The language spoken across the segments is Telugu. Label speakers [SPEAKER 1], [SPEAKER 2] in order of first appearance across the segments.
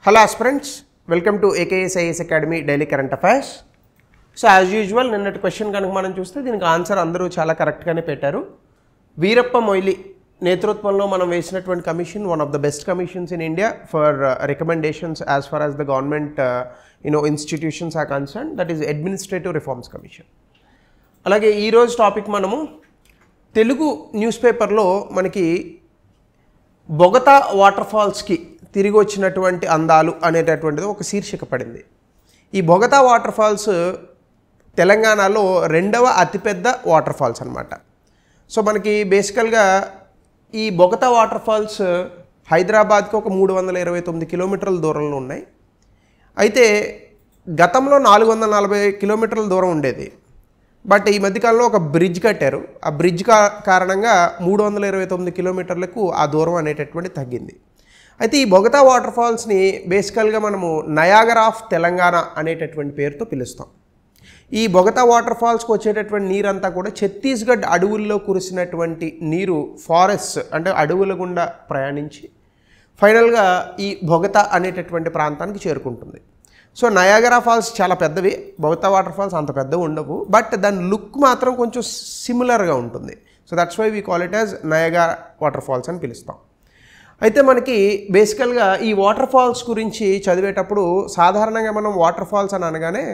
[SPEAKER 1] Hello aspirants, welcome to AKSIS Academy Daily Current Affairs. So as usual, నిన్నటి క్వశ్చన్ కనుక మనం చూస్తే దీనికి ఆన్సర్ అందరూ చాలా కరెక్ట్గానే పెట్టారు. వీరప్ప మొయిలీ నేతృత్వంలో మనం వేసినటువంటి commission one of the best commissions in India for recommendations as far as the government institutions are concern, that is administrative reforms commission. అలాగే ఈరోజు టాపిక్ మనము తెలుగు న్యూస్ పేపర్లో మనకి బొగతా వాటర్ ఫాల్స్కి తిరిగి వచ్చినటువంటి అందాలు అనేటటువంటిది ఒక శీర్షిక పడింది. ఈ బొగతా వాటర్ ఫాల్స్ తెలంగాణలో రెండవ అతిపెద్ద వాటర్ ఫాల్స్ అన్నమాట. సో మనకి బేసికల్గా ఈ బొగతా వాటర్ ఫాల్స్ హైదరాబాద్కి ఒక 329 కిలోమీటర్ల దూరంలో ఉన్నాయి. అయితే గతంలో 440 కిలోమీటర్ల దూరం ఉండేది. బట్ ఈ మధ్యకాలంలో ఒక బ్రిడ్జ్ కట్టారు. ఆ బ్రిడ్జ్ కారణంగా 329 కిలోమీటర్లకు ఆ దూరం అనేటటువంటి తగ్గింది. అయితే ఈ బొగతా వాటర్ ఫాల్స్ని బేసికల్గా మనము నయాగరా ఆఫ్ తెలంగాణ అనేటటువంటి పేరుతో పిలుస్తాం. ఈ బొగతా వాటర్ ఫాల్స్కి వచ్చేటటువంటి నీరంతా కూడా ఛత్తీస్గఢ్ అడవుల్లో కురిసినటువంటి నీరు, ఫారెస్ట్ అంటే అడవుల గుండా ప్రయాణించి ఫైనల్గా ఈ బొగతా అనేటటువంటి ప్రాంతానికి చేరుకుంటుంది. సో నయాగరా ఫాల్స్ చాలా పెద్దవి, బొగతా వాటర్ ఫాల్స్ అంత పెద్దవి ఉండవు, బట్ దాని లుక్ మాత్రం కొంచెం సిమిలర్గా ఉంటుంది. So that's why we call it as Niagara water falls అని పిలుస్తాం. అయితే మనకి బేసికల్గా ఈ వాటర్ ఫాల్స్ గురించి చదివేటప్పుడు సాధారణంగా మనం వాటర్ ఫాల్స్ అని అనగానే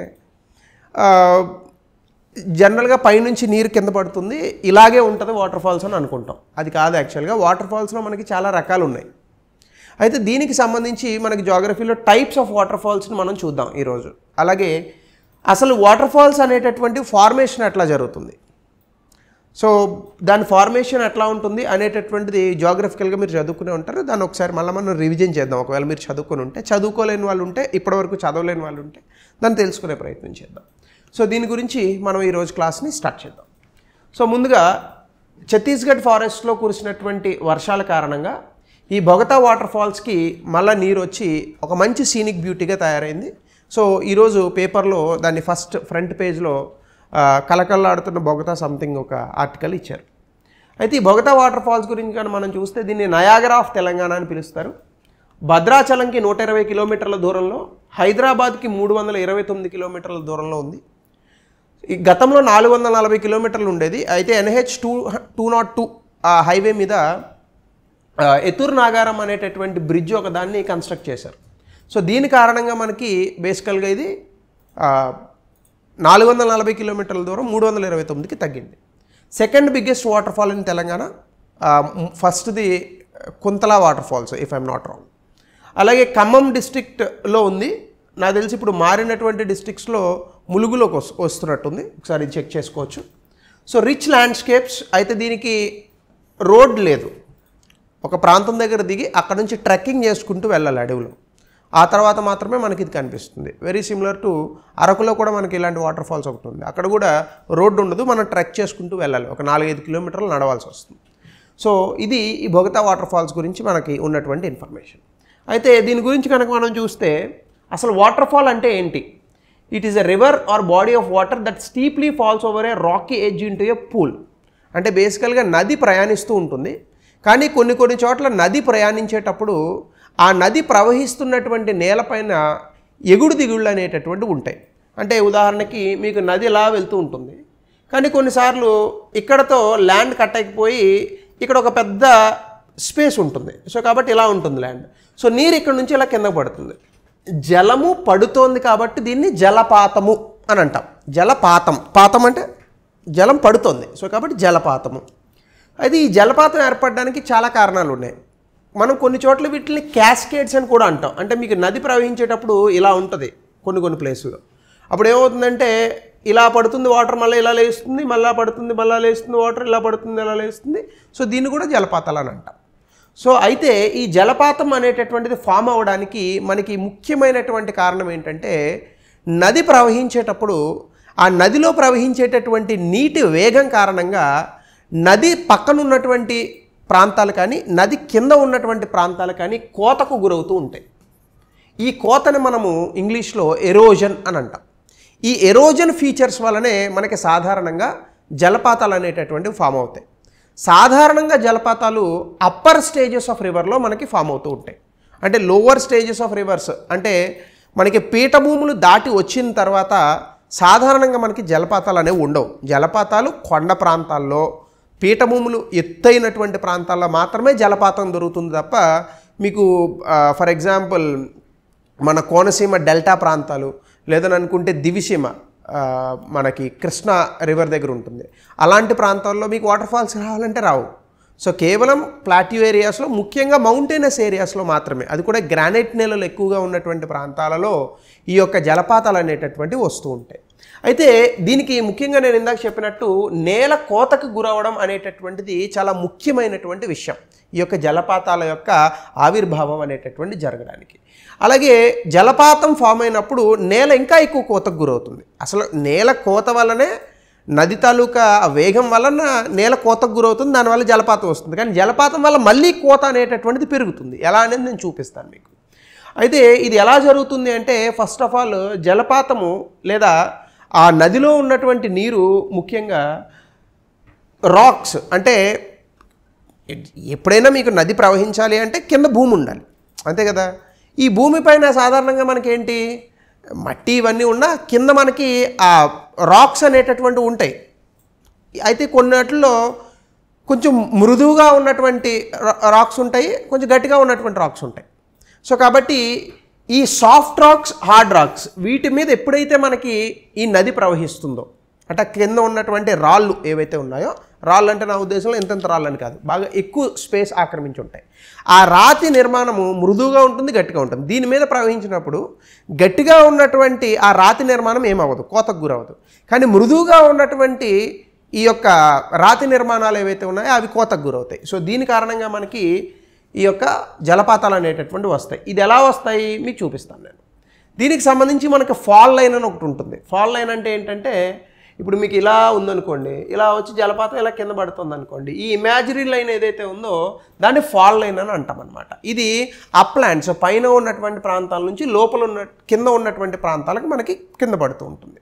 [SPEAKER 1] జనరల్గా పైనుంచి నీరు కింద పడుతుంది, ఇలాగే ఉంటుంది వాటర్ ఫాల్స్ అని అనుకుంటాం. అది కాదు, యాక్చువల్గా వాటర్ ఫాల్స్లో మనకి చాలా రకాలు ఉన్నాయి. అయితే దీనికి సంబంధించి మనకి జాగ్రఫీలో టైప్స్ ఆఫ్ వాటర్ ఫాల్స్ని మనం చూద్దాం ఈరోజు. అలాగే అసలు వాటర్ ఫాల్స్ అనేటటువంటి ఫార్మేషన్ ఎట్లా జరుగుతుంది, సో దాని ఫార్మేషన్ ఎట్లా ఉంటుంది అనేటటువంటిది జాగ్రఫికల్గా మీరు చదువుకునే ఉంటారు. దాన్ని ఒకసారి మళ్ళీ మనం రివిజన్ చేద్దాం. ఒకవేళ మీరు చదువుకొని ఉంటే, చదువుకోలేని వాళ్ళు ఉంటే, ఇప్పటివరకు చదవలేని వాళ్ళు ఉంటే దాన్ని తెలుసుకునే ప్రయత్నం చేద్దాం. సో దీని గురించి మనం ఈరోజు క్లాస్ని స్టార్ట్ చేద్దాం. సో ముందుగా ఛత్తీస్గఢ్ ఫారెస్ట్లో కురిసినటువంటి వర్షాల కారణంగా ఈ బొగతా వాటర్ ఫాల్స్కి మళ్ళీ నీరు వచ్చి ఒక మంచి సీనిక్ బ్యూటీగా తయారైంది. సో ఈరోజు పేపర్లో దాన్ని ఫస్ట్ ఫ్రంట్ పేజ్లో కలకల్లాడుతున్న బొగతా సంథింగ్ ఒక ఆర్టికల్ ఇచ్చారు. అయితే ఈ బొగతా వాటర్ ఫాల్స్ గురించి కానీ మనం చూస్తే దీన్ని నయాగరా ఆఫ్ తెలంగాణ అని పిలుస్తారు. భద్రాచలంకి 120 కిలోమీటర్ల దూరంలో, హైదరాబాద్కి 329 కిలోమీటర్ల దూరంలో ఉంది. ఈ గతంలో 440 కిలోమీటర్లు ఉండేది. అయితే NH 202 ఆ హైవే మీద ఎతుర్ నాగారం అనేటటువంటి బ్రిడ్జ్ ఒక దాన్ని కన్స్ట్రక్ట్ చేశారు. సో దీని కారణంగా మనకి బేసికల్గా ఇది 440 కిలోమీటర్ల దూరం 329కి తగ్గింది. Second biggest waterfall in Telangana, ఫస్ట్ది Kuntala waterfalls if I'm not wrong. అలాగే ఖమ్మం డిస్ట్రిక్ట్లో ఉంది. నాకు తెలిసి ఇప్పుడు మారినటువంటి డిస్ట్రిక్ట్స్లో ములుగులోకి వస్తున్నట్టుంది, ఒకసారి చెక్ చేసుకోవచ్చు. So rich landscapes. అయితే దీనికి రోడ్ లేదు, ఒక ప్రాంతం దగ్గర దిగి అక్కడ నుంచి ట్రెక్కింగ్ చేసుకుంటూ వెళ్ళాలి అడవిలో, ఆ తర్వాత మాత్రమే మనకి ఇది కనిపిస్తుంది. వెరీ సిమిలర్ టు అరకులో కూడా మనకి ఇలాంటి వాటర్ ఫాల్స్ ఒకటి ఉంది. అక్కడ కూడా రోడ్డు ఉండదు, మనం ట్రెక్ చేసుకుంటూ వెళ్ళాలి, ఒక 4-5 కిలోమీటర్లు నడవాల్సి వస్తుంది. సో ఇది ఈ బొగతా వాటర్ ఫాల్స్ గురించి మనకి ఉన్నటువంటి ఇన్ఫర్మేషన్. అయితే దీని గురించి కనుక మనం చూస్తే అసలు వాటర్ ఫాల్ అంటే ఏంటి? It is a river or body of water that steeply falls over a rocky edge into a pool. అంటే బేసికల్గా నది ప్రయాణిస్తూ ఉంటుంది, కానీ కొన్ని చోట్ల నది ప్రయాణించేటప్పుడు ఆ నది ప్రవహిస్తున్నటువంటి నేలపైన ఎగుడు దిగుళ్ళు అనేటటువంటి ఉంటాయి. అంటే ఉదాహరణకి మీకు నది ఇలా వెళ్తూ ఉంటుంది, కానీ కొన్నిసార్లు ఇక్కడతో ల్యాండ్ కట్ అయిపోయి ఇక్కడ ఒక పెద్ద స్పేస్ ఉంటుంది. సో కాబట్టి ఇలా ఉంటుంది ల్యాండ్. సో నీరు ఇక్కడ నుంచి ఇలా కింద పడుతుంది, జలము పడుతోంది కాబట్టి దీన్ని జలపాతము అని అంటాం. జలపాతం, పాతం అంటే జలం పడుతోంది, సో కాబట్టి జలపాతము. అయితే ఈ జలపాతం ఏర్పడడానికి చాలా కారణాలు ఉన్నాయి. మనం కొన్ని చోట్ల వీటిని క్యాస్కేడ్స్ అని కూడా అంటాం. అంటే మీకు నది ప్రవహించేటప్పుడు ఇలా ఉంటుంది కొన్ని ప్లేసుల్లో. అప్పుడు ఏమవుతుందంటే ఇలా పడుతుంది వాటర్, మళ్ళీ ఇలా లేస్తుంది, మళ్ళీ పడుతుంది, మళ్ళీ లేస్తుంది వాటర్, ఇలా పడుతుంది, ఇలా లేస్తుంది. సో దీన్ని కూడా జలపాతాలు అని అంటాం. సో అయితే ఈ జలపాతం అనేటటువంటిది ఫామ్ అవ్వడానికి మనకి ముఖ్యమైనటువంటి కారణం ఏంటంటే, నది ప్రవహించేటప్పుడు ఆ నదిలో ప్రవహించేటటువంటి నీటి వేగం కారణంగా నది పక్కన ఉన్నటువంటి ప్రాంతాలు కానీ నది కింద ఉన్నటువంటి ప్రాంతాలు కానీ కోతకు గురవుతూ ఉంటాయి. ఈ కోతని మనము ఇంగ్లీష్లో ఎరోజన్ అని అంటాం. ఈ ఎరోజన్ ఫీచర్స్ వల్లనే మనకి సాధారణంగా జలపాతాలు అనేటటువంటివి ఫామ్ అవుతాయి. సాధారణంగా జలపాతాలు అప్పర్ స్టేజెస్ ఆఫ్ రివర్లో మనకి ఫామ్ అవుతూ ఉంటాయి. అంటే లోవర్ స్టేజెస్ ఆఫ్ రివర్స్ అంటే మనకి పీఠభూములు దాటి వచ్చిన తర్వాత సాధారణంగా మనకి జలపాతాలు అనేవి ఉండవు. జలపాతాలు కొండ ప్రాంతాల్లో, పీఠభూములు ఎత్తైనటువంటి ప్రాంతాల్లో మాత్రమే జలపాతం దొరుకుతుంది తప్ప మీకు ఫర్ ఎగ్జాంపుల్ మన కోనసీమ డెల్టా ప్రాంతాలు లేదని అనుకుంటే దివిసీమ మనకి కృష్ణా రివర్ దగ్గర ఉంటుంది, అలాంటి ప్రాంతాల్లో మీకు వాటర్ ఫాల్స్ రావాలంటే రావు. సో కేవలం ప్లాట్యూ ఏరియాస్లో, ముఖ్యంగా మౌంటైనస్ ఏరియాస్లో మాత్రమే, అది కూడా గ్రానైట్ నేలలు ఎక్కువగా ఉన్నటువంటి ప్రాంతాలలో ఈ యొక్క జలపాతాలు అనేటటువంటివి వస్తూ ఉంటాయి. అయితే దీనికి ముఖ్యంగా నేను ఇందాక చెప్పినట్టు నేల కోతకు గురవడం అనేటటువంటిది చాలా ముఖ్యమైనటువంటి విషయం ఈ యొక్క జలపాతాల యొక్క ఆవిర్భావం అనేటటువంటి జరగడానికి. అలాగే జలపాతం ఫామ్ అయినప్పుడు నేల ఇంకా ఎక్కువ కోతకు గురవుతుంది. అసలు నేల కోత వల్లనే నది తాలూకా వేగం వలన నేల కోతకు గురవుతుంది, దానివల్ల జలపాతం వస్తుంది. కానీ జలపాతం వల్ల మళ్ళీ కోత అనేటటువంటిది పెరుగుతుంది. ఎలా అనేది నేను చూపిస్తాను మీకు. అయితే ఇది ఎలా జరుగుతుంది అంటే ఫస్ట్ ఆఫ్ ఆల్ జలపాతము లేదా ఆ నదిలో ఉన్నటువంటి నీరు ముఖ్యంగా రాక్స్, అంటే ఎప్పుడైనా మీకు నది ప్రవహించాలి అంటే కింద భూమి ఉండాలి, అంతే కదా. ఈ భూమిపైన సాధారణంగా మనకేంటి మట్టి ఇవన్నీ ఉన్నా కింద మనకి ఆ రాక్స్ అనేటటువంటి ఉంటాయి. అయితే కొన్నిట్లో కొంచెం మృదువుగా ఉన్నటువంటి రాక్స్ ఉంటాయి, కొంచెం గట్టిగా ఉన్నటువంటి రాక్స్ ఉంటాయి. సో కాబట్టి ఈ సాఫ్ట్ రాక్స్, హార్డ్ రాక్స్, వీటి మీద ఎప్పుడైతే మనకి ఈ నది ప్రవహిస్తుందో అంటే కింద ఉన్నటువంటి రాళ్ళు ఏవైతే ఉన్నాయో, రాళ్ళు అంటే నా ఉద్దేశంలో ఎంతెంత రాళ్ళు అని కాదు, బాగా ఎక్కువ స్పేస్ ఆక్రమించి ఉంటాయి. ఆ రాతి నిర్మాణము మృదువుగా ఉంటుంది, గట్టిగా ఉంటుంది. దీని మీద ప్రవహించినప్పుడు గట్టిగా ఉన్నటువంటి ఆ రాతి నిర్మాణం ఏమవ్వదు, కోతకు గురవదు. కానీ మృదువుగా ఉన్నటువంటి ఈ యొక్క రాతి నిర్మాణాలు ఏవైతే ఉన్నాయో అవి కోతకు గురవుతాయి. సో దీని కారణంగా మనకి ఈ యొక్క జలపాతాలు అనేటటువంటివి వస్తాయి. ఇది ఎలా వస్తాయి మీకు చూపిస్తాను నేను. దీనికి సంబంధించి మనకి ఫాల్ లైన్ అని ఒకటి ఉంటుంది. ఫాల్ లైన్ అంటే ఏంటంటే ఇప్పుడు మీకు ఇలా ఉందనుకోండి, ఇలా వచ్చి జలపాతం ఇలా కింద పడుతుంది అనుకోండి, ఈ ఇమాజినరీ లైన్ ఏదైతే ఉందో దాన్ని ఫాల్ లైన్ అని అంటాం అనమాట. ఇది అప్లాండ్, సో పైన ఉన్నటువంటి ప్రాంతాల నుంచి లోపల ఉన్న కింద ఉన్నటువంటి ప్రాంతాలకు మనకి కింద పడుతూ ఉంటుంది.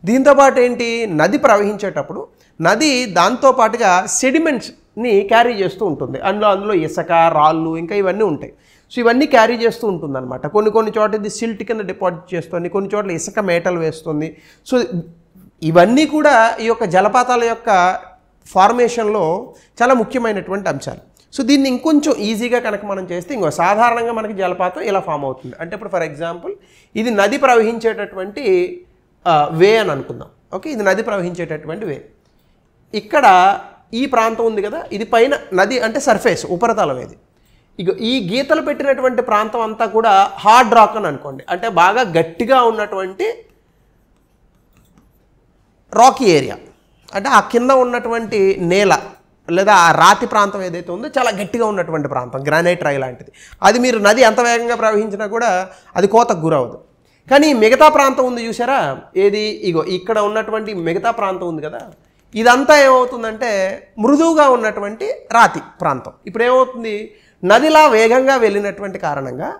[SPEAKER 1] దీంతోపాటు ఏంటి, నది ప్రవహించేటప్పుడు నది దాంతోపాటుగా సెడిమెంట్స్ని క్యారీ చేస్తూ ఉంటుంది. అందులో ఇసుక, రాళ్ళు ఇంకా ఇవన్నీ ఉంటాయి. సో ఇవన్నీ క్యారీ చేస్తూ ఉంటుంది అనమాట. కొన్ని చోట్ల ఇది సిల్ట్ కింద డిపాజిట్ చేస్తుంది, కొన్ని చోట్ల ఇసుక మేటలు వేస్తుంది. సో ఇవన్నీ కూడా ఈ యొక్క జలపాతాల యొక్క ఫార్మేషన్లో చాలా ముఖ్యమైనటువంటి అంశాలు. సో దీన్ని ఇంకొంచెం ఈజీగా కనుక మనం చేస్తే సాధారణంగా మనకి జలపాతం ఇలా ఫామ్ అవుతుంది. అంటే ఇప్పుడు ఫర్ ఎగ్జాంపుల్ ఇది నది ప్రవహించేటటువంటి వే అని అనుకుందాం. ఓకే, ఇది నది ప్రవహించేటటువంటి వే. ఇక్కడ ఈ ప్రాంతం ఉంది కదా, ఇది పైన నది అంటే సర్ఫేస్, ఉపరితలం ఇది. ఇక ఈ గీతలు పెట్టినటువంటి ప్రాంతం అంతా కూడా హార్డ్ రాక్ అని అనుకోండి, అంటే బాగా గట్టిగా ఉన్నటువంటి రాకీ ఏరియా. అంటే ఆ కింద ఉన్నటువంటి నేల లేదా ఆ రాతి ప్రాంతం ఏదైతే ఉందో చాలా గట్టిగా ఉన్నటువంటి ప్రాంతం, గ్రానైట్ రాయి లాంటిది. అది మీరు నది ఎంత వేగంగా ప్రవహించినా కూడా అది కోతకు గురవదు. కానీ మిగతా ప్రాంతం ఉంది చూసారా, ఏది ఇక్కడ ఉన్నటువంటి మిగతా ప్రాంతం ఉంది కదా, ఇదంతా ఏమవుతుందంటే మృదువుగా ఉన్నటువంటి రాతి ప్రాంతం. ఇప్పుడు ఏమవుతుంది, నదిలా వేగంగా వెళ్ళినటువంటి కారణంగా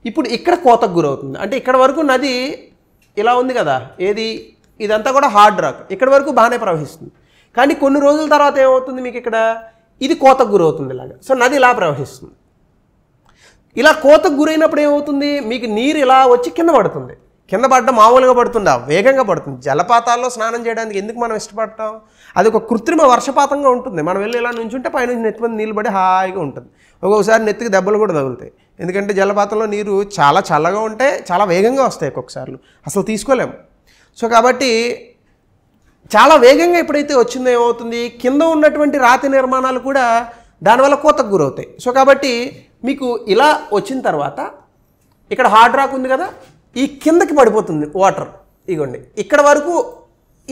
[SPEAKER 1] ఇప్పుడు ఇక్కడ కోతకు గురవుతుంది. అంటే ఇక్కడ వరకు నది ఇలా ఉంది కదా, ఏది ఇదంతా కూడా హార్డ్ రాక్, ఇక్కడ వరకు బాగానే ప్రవహిస్తుంది. కానీ కొన్ని రోజుల తర్వాత ఏమవుతుంది, మీకు ఇక్కడ ఇది కోతకు గురవుతుంది ఇలాగా. సో నది ఇలా ప్రవహిస్తుంది. ఇలా కోతకు గురైనప్పుడు ఏమవుతుంది, మీకు నీరు ఇలా వచ్చి కింద పడుతుంది. కింద పడ్డం మామూలుగా పడుతుందా, వేగంగా పడుతుంది. జలపాతాల్లో స్నానం చేయడానికి ఎందుకు మనం ఇష్టపడతాం, అది ఒక కృత్రిమ వర్షపాతంగా ఉంటుంది. మనం వెళ్ళి ఇలా నుంచుంటే పైనుంచి నెత్తి మీద నీళ్ళు పడి హాయిగా ఉంటుంది. ఒక్కొక్కసారి నెత్తికి దెబ్బలు కూడా తగులుతాయి. ఎందుకంటే జలపాతంలో నీరు చాలా చల్లగా ఉంటే చాలా వేగంగా వస్తాయి, ఒక్కొక్కసార్లు అసలు తీసుకోలేము. సో కాబట్టి చాలా వేగంగా ఎప్పుడైతే వచ్చిందో ఏమవుతుంది, కింద ఉన్నటువంటి రాతి నిర్మాణాలు కూడా దానివల్ల కోతకు గురవుతాయి. సో కాబట్టి మీకు ఇలా వచ్చిన తర్వాత ఇక్కడ హార్డ్ రాక్ ఉంది కదా, ఈ కిందకి పడిపోతుంది వాటర్. ఇగోండి ఇక్కడ వరకు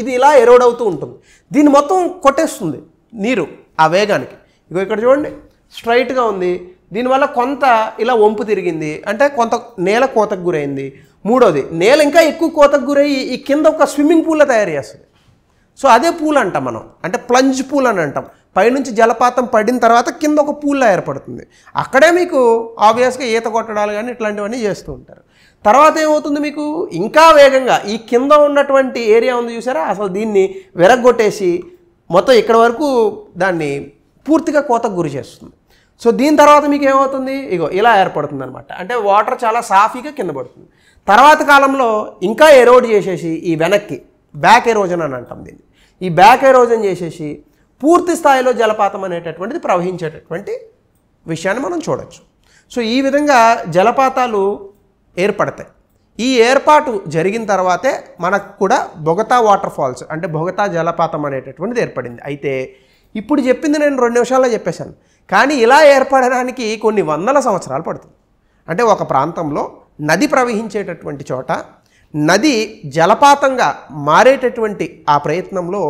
[SPEAKER 1] ఇది ఇలా ఎరోడ్ అవుతూ ఉంటుంది. దీన్ని మొత్తం కొట్టేస్తుంది నీరు ఆ వేగానికి. ఇక్కడ చూడండి స్ట్రైట్గా ఉంది, దీనివల్ల కొంత ఇలా వంపు తిరిగింది, అంటే కొంత నేల కోతకు గురైంది. మూడోది, నేల ఇంకా ఎక్కువ కోతకు గురయ్యి ఈ కింద ఒక స్విమ్మింగ్ పూల్లో తయారు చేస్తుంది. సో అదే పూల్ అంటాం మనం, అంటే ప్లంజ్ పూల్ అని అంటాం. పైనుంచి జలపాతం పడిన తర్వాత కింద ఒక పూల్లా ఏర్పడుతుంది. అక్కడే మీకు ఆబ్వియస్గా ఈత కొట్టడాలు కానీ ఇట్లాంటివన్నీ చేస్తూ ఉంటారు. తర్వాత ఏమవుతుంది, మీకు ఇంకా వేగంగా ఈ కింద ఉన్నటువంటి ఏరియా ఉంది చూసారా, అసలు దీన్ని విరగ్గొట్టేసి మొత్తం ఇక్కడ వరకు దాన్ని పూర్తిగా కోతకు గురి చేస్తుంది. సో దీని తర్వాత మీకు ఏమవుతుంది, ఇగో ఇలా ఏర్పడుతుంది అనమాట. అంటే వాటర్ చాలా సాఫీగా కింద పడుతుంది. తర్వాత కాలంలో ఇంకా ఎరోడ్ చేసేసి ఈ వెనక్కి బ్యాక్ ఎరోజన్ అని అంటాం దీన్ని. ఈ బ్యాక్ ఎరోజన్ చేసేసి పూర్తి స్థాయిలో జలపాతం అనేటటువంటిది ప్రవహించేటటువంటి విషయాన్ని మనం చూడొచ్చు. సో ఈ విధంగా జలపాతాలు ఏర్పడతాయి. ఈ ఏర్పాటు జరిగిన తర్వాతే మనకు కూడా బొగతా వాటర్ ఫాల్స్ అంటే బొగతా జలపాతం అనేటటువంటిది ఏర్పడింది. అయితే ఇప్పుడు చెప్పింది నేను 2 నిమిషాల్లో చెప్పేశాను. కానీ ఇలా ఏర్పడడానికి కొన్ని వందల సంవత్సరాలు పడుతుంది. అంటే ఒక ప్రాంతంలో నది ప్రవహించేటటువంటి చోట నది జలపాతంగా మారేటటువంటి ఆ ప్రయత్నంలో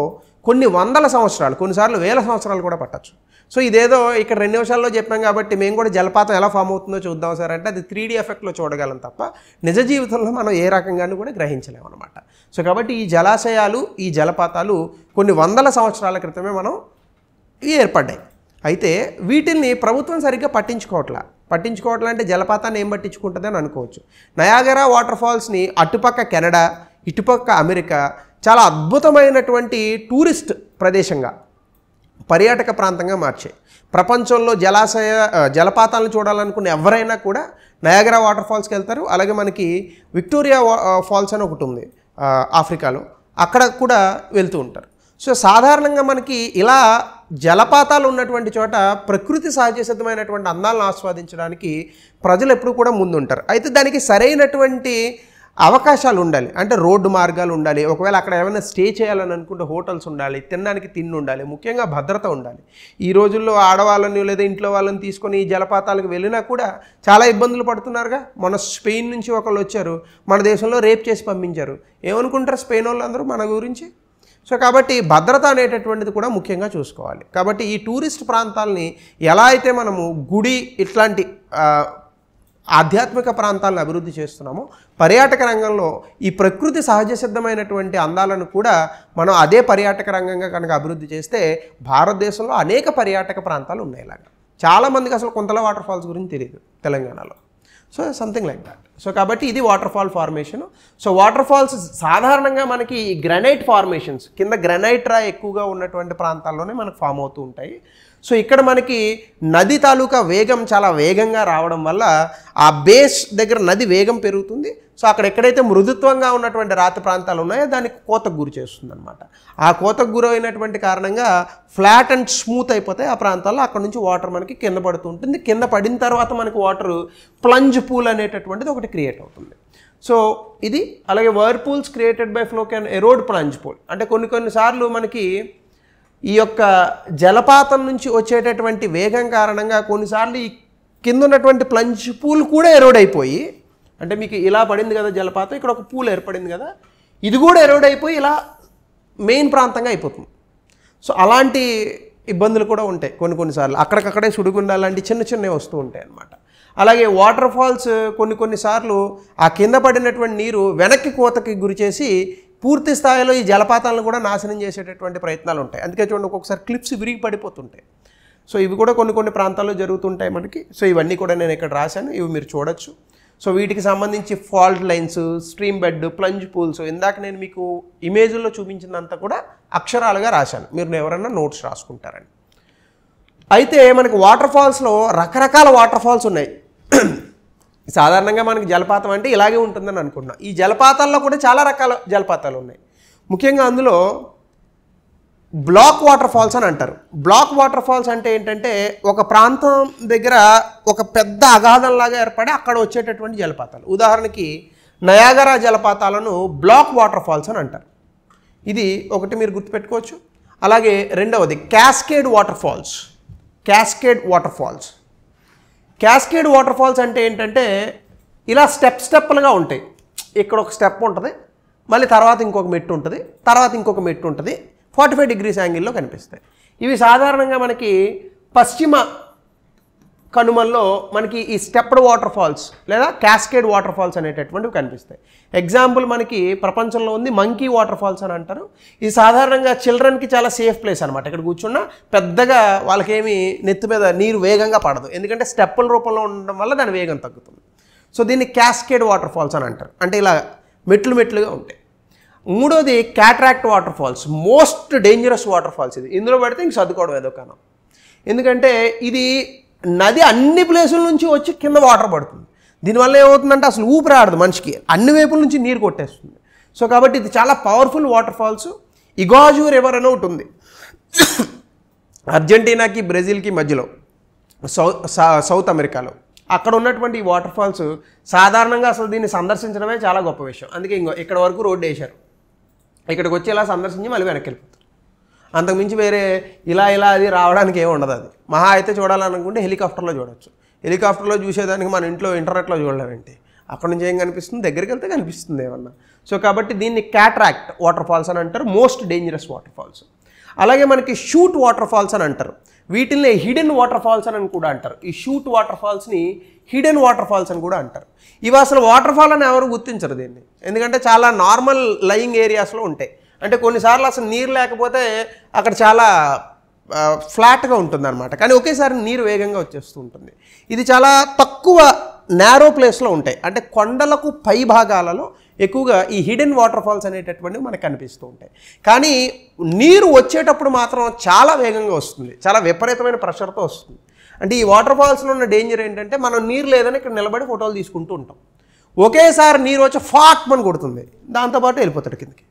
[SPEAKER 1] కొన్ని వందల సంవత్సరాలు, కొన్నిసార్లు వేల సంవత్సరాలు కూడా పట్టచ్చు. సో ఇదేదో ఇక్కడ 2 నిమిషాల్లో చెప్పాం కాబట్టి మేము కూడా జలపాతం ఎలా ఫామ్ అవుతుందో చూద్దాం సార్ అంటే అది 3D ఎఫెక్ట్లో చూడగలం తప్ప నిజ జీవితంలో మనం ఏ రకంగానూ కూడా గ్రహించలేము అనమాట. సో కాబట్టి ఈ జలాశయాలు, ఈ జలపాతాలు కొన్ని వందల సంవత్సరాల క్రితమే మనం ఏర్పడ్డాయి. అయితే వీటిల్ని ప్రభుత్వం సరిగ్గా పట్టించుకోవట్లా అంటే జలపాతాన్ని ఏం పట్టించుకుంటుంది అని అనుకోవచ్చు. నయాగరా వాటర్ ఫాల్స్ని అటుపక్క కెనడా, ఇటుపక్క అమెరికా చాలా అద్భుతమైనటువంటి టూరిస్ట్ ప్రదేశంగా, పర్యాటక ప్రాంతంగా మార్చాయి. ప్రపంచంలో జలపాతాలను చూడాలనుకున్న ఎవరైనా కూడా నయాగరా వాటర్ ఫాల్స్కి వెళ్తారు. అలాగే మనకి విక్టోరియా ఫాల్స్ అని ఒకటి ఉంది ఆఫ్రికాలో, అక్కడ కూడా వెళ్తూ ఉంటారు. సో సాధారణంగా మనకి ఇలా జలపాతాలు ఉన్నటువంటి చోట ప్రకృతి సహజ సిద్ధమైనటువంటి అందాలను ఆస్వాదించడానికి ప్రజలు ఎప్పుడు కూడా ముందుంటారు. అయితే దానికి సరైనటువంటి అవకాశాలు ఉండాలి. అంటే రోడ్డు మార్గాలు ఉండాలి. ఒకవేళ అక్కడ ఏమైనా స్టే చేయాలని అనుకుంటే హోటల్స్ ఉండాలి, తినడానికి తిండి ఉండాలి, ముఖ్యంగా భద్రత ఉండాలి. ఈ రోజుల్లో ఆడవాళ్ళని లేదా ఇంట్లో వాళ్ళని తీసుకొని ఈ జలపాతాలకు వెళ్ళినా కూడా చాలా ఇబ్బందులు పడుతున్నారుగా. మన స్పెయిన్ నుంచి ఒకళ్ళు వచ్చారు, మన దేశంలో రేప్ చేసి పంపించారు. ఏమనుకుంటారు స్పెయిన్ వాళ్ళందరూ మన గురించి? సో కాబట్టి భద్రత అనేటటువంటిది కూడా ముఖ్యంగా చూసుకోవాలి. కాబట్టి ఈ టూరిస్ట్ ప్రాంతాలని ఎలా అయితే మనము గుడి ఇట్లాంటి ఆధ్యాత్మిక ప్రాంతాలను అభివృద్ధి చేస్తున్నామో, పర్యాటక రంగంలో ఈ ప్రకృతి సహజ సిద్ధమైనటువంటి అందాలను కూడా మనం అదే పర్యాటక రంగంగా కనుక అభివృద్ధి చేస్తే భారతదేశంలో అనేక పర్యాటక ప్రాంతాలు ఉన్నాయి. ఇలాగా చాలామందికి అసలు కుంతల వాటర్ ఫాల్స్ గురించి తెలియదు తెలంగాణలో. So something like that. So కాబట్టి ఇది water fall formation. So water falls సాధారణంగా మనకి గ్రానైట్ ఫార్మేషన్స్ కింద గ్రానైట్ రాయి ఎక్కువగా ఉన్నటువంటి ప్రాంతాల్లోనే మనకు ఫామ్ అవుతూ ఉంటాయి. సో ఇక్కడ మనకి నది తాలూకా వేగం చాలా వేగంగా రావడం వల్ల ఆ బేస్ దగ్గర నది వేగం పెరుగుతుంది. సో అక్కడ ఎక్కడైతే మృదుత్వంగా ఉన్నటువంటి రాతి ప్రాంతాలు ఉన్నాయో దానికి కోతకు గురి చేస్తుంది అనమాట. ఆ కోతకు గురైనటువంటి కారణంగా ఫ్లాట్ అండ్ స్మూత్ అయిపోతాయి ఆ ప్రాంతాల్లో. అక్కడ నుంచి వాటర్ మనకి కింద పడుతూ ఉంటుంది. కింద పడిన తర్వాత మనకి వాటర్ ప్లంజ్ పూల్ అనేటటువంటిది ఒకటి క్రియేట్ అవుతుంది. సో ఇది అలాగే whirlpools created by flow can erode plunge pool. అంటే కొన్నిసార్లు మనకి ఈ యొక్క జలపాతం నుంచి వచ్చేటటువంటి వేగం కారణంగా కొన్నిసార్లు ఈ కింద ఉన్నటువంటి ప్లంజ్ పూల్ కూడా ఎరోడ్ అయిపోయి, అంటే మీకు ఇలా పడింది కదా జలపాతం, ఇక్కడ ఒక పూల్ ఏర్పడింది కదా, ఇది కూడా ఎరోడ్ అయిపోయి ఇలా మెయిన్ ప్రాంతంగా అయిపోతుంది. సో అలాంటి ఇబ్బందులు కూడా ఉంటాయి కొన్నిసార్లు. అక్కడికక్కడే సుడిగుండాలు లాంటి చిన్నవి వస్తూ ఉంటాయి అన్నమాట. అలాగే వాటర్ ఫాల్స్ కొన్నిసార్లు ఆ కింద పడినటువంటి నీరు వెనక్కి కోతకి గురి చేసి పూర్తి స్థాయిలో ఈ జలపాతాలను కూడా నాశనం చేసేటటువంటి ప్రయత్నాలు ఉంటాయి. అందుకే చూడండి ఒక్కొక్కసారి క్లిప్స్ విరిగి పడిపోతుంటాయి. సో ఇవి కూడా కొన్ని ప్రాంతాల్లో జరుగుతుంటాయి మనకి. సో ఇవన్నీ కూడా నేను ఇక్కడ రాశాను, ఇవి మీరు చూడొచ్చు. సో వీటికి సంబంధించి fault lines, stream bed, plunge pools ఇందాక నేను మీకు ఇమేజ్లో చూపించినంత కూడా అక్షరాలుగా రాశాను. మీరు ఎవరైనా నోట్స్ రాసుకుంటారని. అయితే మనకి వాటర్ ఫాల్స్లో రకరకాల వాటర్ ఫాల్స్ ఉన్నాయి. సాధారణంగా మనకి జలపాతం అంటే ఇలాగే ఉంటుందని అనుకుంటున్నాం. ఈ జలపాతాల్లో కూడా చాలా రకాల జలపాతాలు ఉన్నాయి. ముఖ్యంగా అందులో బ్లాక్ వాటర్ ఫాల్స్ అని అంటారు. బ్లాక్ వాటర్ ఫాల్స్ అంటే ఏంటంటే ఒక ప్రాంతం దగ్గర ఒక పెద్ద అగాధంలాగా ఏర్పడి అక్కడ వచ్చేటటువంటి జలపాతాలు. ఉదాహరణకి నయాగరా జలపాతాలను బ్లాక్ వాటర్ ఫాల్స్ అని అంటారు. ఇది ఒకటి మీరు గుర్తుపెట్టుకోవచ్చు. అలాగే రెండవది cascade water falls. Cascade water falls అంటే ఏంటంటే ఇలా స్టెప్లుగా ఉంటాయి. ఇక్కడ ఒక స్టెప్ ఉంటుంది, మళ్ళీ తర్వాత ఇంకొక మెట్టు ఉంటుంది, తర్వాత ఇంకొక మెట్టు ఉంటుంది, 45 degrees యాంగిల్లో కనిపిస్తాయి. ఇవి సాధారణంగా మనకి పశ్చిమ కనుమల్లో మనకి ఈ స్టెప్డ్ వాటర్ ఫాల్స్ లేదా క్యాస్కేడ్ వాటర్ ఫాల్స్ అనేటటువంటివి కనిపిస్తాయి. ఎగ్జాంపుల్ మనకి ప్రపంచంలో ఉంది మంకీ వాటర్ ఫాల్స్ అని అంటారు. ఇది సాధారణంగా చిల్డ్రన్కి చాలా సేఫ్ ప్లేస్ అనమాట. ఇక్కడ కూర్చున్నా పెద్దగా వాళ్ళకేమి నెత్తి మీద నీరు వేగంగా పడదు, ఎందుకంటే స్టెప్పుల రూపంలో ఉండడం వల్ల దాని వేగం తగ్గుతుంది. సో దీన్ని క్యాస్కేడ్ వాటర్ ఫాల్స్ అని అంటారు. అంటే ఇలా మెట్లుగా ఉంటాయి. మూడోది cataract water falls. Most dangerous water falls ఇది. ఇందులో పడితే ఇంక సర్దుకోవడం ఏదో కారణం. ఎందుకంటే ఇది నది అన్ని ప్లేసుల నుంచి వచ్చి కింద వాటర్ పడుతుంది. దీనివల్ల ఏమవుతుందంటే అసలు ఊపిరాడదు మనిషికి, అన్ని వైపుల నుంచి నీరు కొట్టేస్తుంది. సో కాబట్టి ఇది చాలా పవర్ఫుల్ వాటర్ ఫాల్స్. ఇగాజు రివర్ అని ఒకటి ఉంది అర్జెంటీనాకి బ్రెజిల్కి మధ్యలో, సౌత్ అమెరికాలో. అక్కడ ఉన్నటువంటి ఈ వాటర్ ఫాల్స్ సాధారణంగా అసలు దీన్ని సందర్శించడమే చాలా గొప్ప విషయం. అందుకే ఇక్కడ వరకు రోడ్డు వేశారు, ఇక్కడికి వచ్చి ఇలా సందర్శించి మళ్ళీ వెనక్కి వెళ్ళిపోతారు. అంతకుమించి వేరే ఇలా అది రావడానికి ఏమి ఉండదు. అది మహా అయితే చూడాలనుకుంటే హెలికాప్టర్లో చూడవచ్చు. హెలికాప్టర్లో చూసేదానికి మన ఇంట్లో ఇంటర్నెట్లో చూడలేమంటే అక్కడ నుంచి ఏం కనిపిస్తుంది, దగ్గరికి వెళ్తే కనిపిస్తుంది ఏమన్నా. సో కాబట్టి దీన్ని క్యాట్రాక్ట్ వాటర్ ఫాల్స్ అని అంటారు, మోస్ట్ డేంజరస్ వాటర్ ఫాల్స్. అలాగే మనకి షూట్ వాటర్ ఫాల్స్ అని అంటారు, వీటిని హిడెన్ వాటర్ ఫాల్స్ అని కూడా అంటారు. ఈ షూట్ వాటర్ ఫాల్స్ని హిడెన్ వాటర్ ఫాల్స్ అని కూడా అంటారు. ఇవి అసలు వాటర్ ఫాల్ అని ఎవరు గుర్తించరు దీన్ని, ఎందుకంటే చాలా నార్మల్ లయింగ్ ఏరియాస్లో ఉంటాయి. అంటే కొన్నిసార్లు అసలు నీరు లేకపోతే అక్కడ చాలా ఫ్లాట్గా ఉంటుంది అనమాట, కానీ ఒకేసారి నీరు వేగంగా వచ్చేస్తూ ఉంటుంది. ఇది చాలా తక్కువ నేరో ప్లేస్లో ఉంటాయి, అంటే కొండలకు పై భాగాలలో ఎక్కువగా ఈ హిడెన్ వాటర్ ఫాల్స్ అనేటటువంటివి మనకు కనిపిస్తూ ఉంటాయి. కానీ నీరు వచ్చేటప్పుడు మాత్రం చాలా వేగంగా వస్తుంది, చాలా విపరీతమైన ప్రెషర్తో వస్తుంది. అంటే ఈ వాటర్ ఫాల్స్లో ఉన్న డేంజర్ ఏంటంటే మనం నీరు లేదని ఇక్కడ నిలబడి ఫోటోలు తీసుకుంటూ ఉంటాం, ఒకేసారి నీరు వచ్చి ఫాట్ మన కొడుతుంది, దాంతోపాటు వెళ్ళిపోతాడు కిందకి.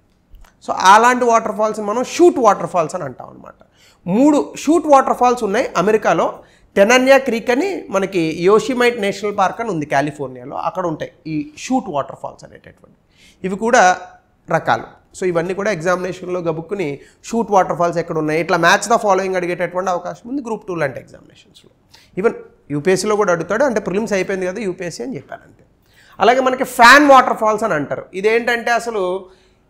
[SPEAKER 1] సో అలాంటి వాటర్ ఫాల్స్ మనం షూట్ వాటర్ ఫాల్స్ అని అంటాం అనమాట. 3 షూట్ వాటర్ ఫాల్స్ ఉన్నాయి అమెరికాలో. టెనన్యా క్రీక్ అని మనకి యోషిమైట్ నేషనల్ పార్క్ అని ఉంది కాలిఫోర్నియాలో, అక్కడ ఉంటాయి ఈ షూట్ వాటర్ ఫాల్స్ అనేటటువంటి. ఇవి కూడా రకాలు. సో ఇవన్నీ కూడా ఎగ్జామినేషన్లో గబుక్కుని షూట్ వాటర్ ఫాల్స్ ఎక్కడ ఉన్నాయి ఇట్లా మ్యాచ్ ద ఫాలోయింగ్ అడిగేటటువంటి అవకాశం ఉంది గ్రూప్ 2 లాంటి ఎగ్జామినేషన్స్లో. ఈవెన్ యూపీఎస్సీలో కూడా అడుగుతాడు, అంటే ప్రిలిమ్స్ అయిపోయింది కదా యూపీఎస్సీ అని చెప్పానంటే. అలాగే మనకి ఫ్యాన్ వాటర్ ఫాల్స్ అని అంటారు. ఇదేంటంటే అసలు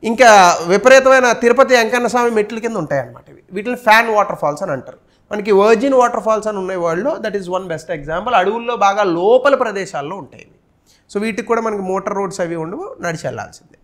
[SPEAKER 1] ఇంకా విపరీతమైన తిరుపతి వెంకన్న స్వామి మెట్ల కింద ఉంటాయి అన్నమాట. వీటిని ఫ్యాన్ వాటర్ ఫాల్స్ అని అంటారు. మనకి వర్జిన్ వాటర్ ఫాల్స్ అని ఉన్నాయి వరల్డ్లో, that is one best example. అడవుల్లో బాగా లోపల ప్రదేశాల్లో ఉంటాయి. సో వీటికి కూడా మనకి మోటార్ రోడ్స్ అవి ఉండవు, నడిచి వెళ్ళాల్సిందే.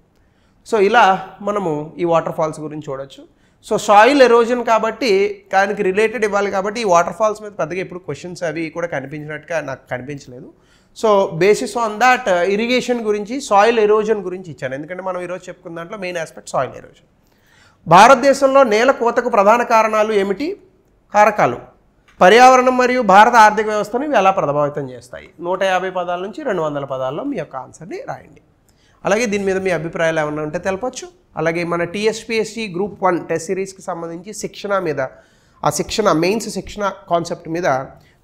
[SPEAKER 1] సో ఇలా మనము ఈ వాటర్ ఫాల్స్ గురించి చూడొచ్చు. సో సాయిల్ ఎరోజన్ కాబట్టి దానికి రిలేటెడ్ ఇవ్వాలి కాబట్టి ఈ వాటర్ ఫాల్స్ మీద పెద్దగా ఇప్పుడు క్వశ్చన్స్ అవి కూడా కనిపించినట్టుగా నాకు కనిపించలేదు. So basis on that irrigation గురించి, సాయిల్ ఎరోజన్ గురించి ఇచ్చాను, ఎందుకంటే మనం ఈరోజు చెప్పుకున్న దాంట్లో మెయిన్ ఆస్పెక్ట్ సాయిల్ ఎరోజన్. భారతదేశంలో నేల కోతకు ప్రధాన కారణాలు ఏమిటి? కారకాలు. పర్యావరణం మరియు భారత ఆర్థిక వ్యవస్థను ఇవి ఎలా ప్రభావితం చేస్తాయి? 150 పదాల నుంచి 200 పదాల్లో మీ యొక్క ఆన్సర్ని రాయండి. అలాగే దీని మీద మీ అభిప్రాయాలు ఏమైనా ఉంటే తెలపచ్చు. అలాగే మన టీఎస్పీఎస్సీ గ్రూప్ 1 టెస్ట్ సిరీస్కి సంబంధించి శిక్షణ మీద, ఆ శిక్షణ మెయిన్స్ శిక్షణ కాన్సెప్ట్ మీద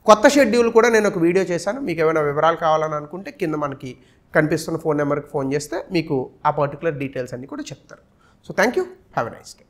[SPEAKER 1] కొత్త షెడ్యూల్ కూడా నేను ఒక వీడియో చేశాను. మీకు ఏమైనా వివరాలు కావాలని అనుకుంటే కింద మనకి కనిపిస్తున్న ఫోన్ నెంబర్కి ఫోన్ చేస్తే మీకు ఆ పర్టికులర్ డీటెయిల్స్ అన్నీ కూడా చెప్తారు. So thank you, have a nice day.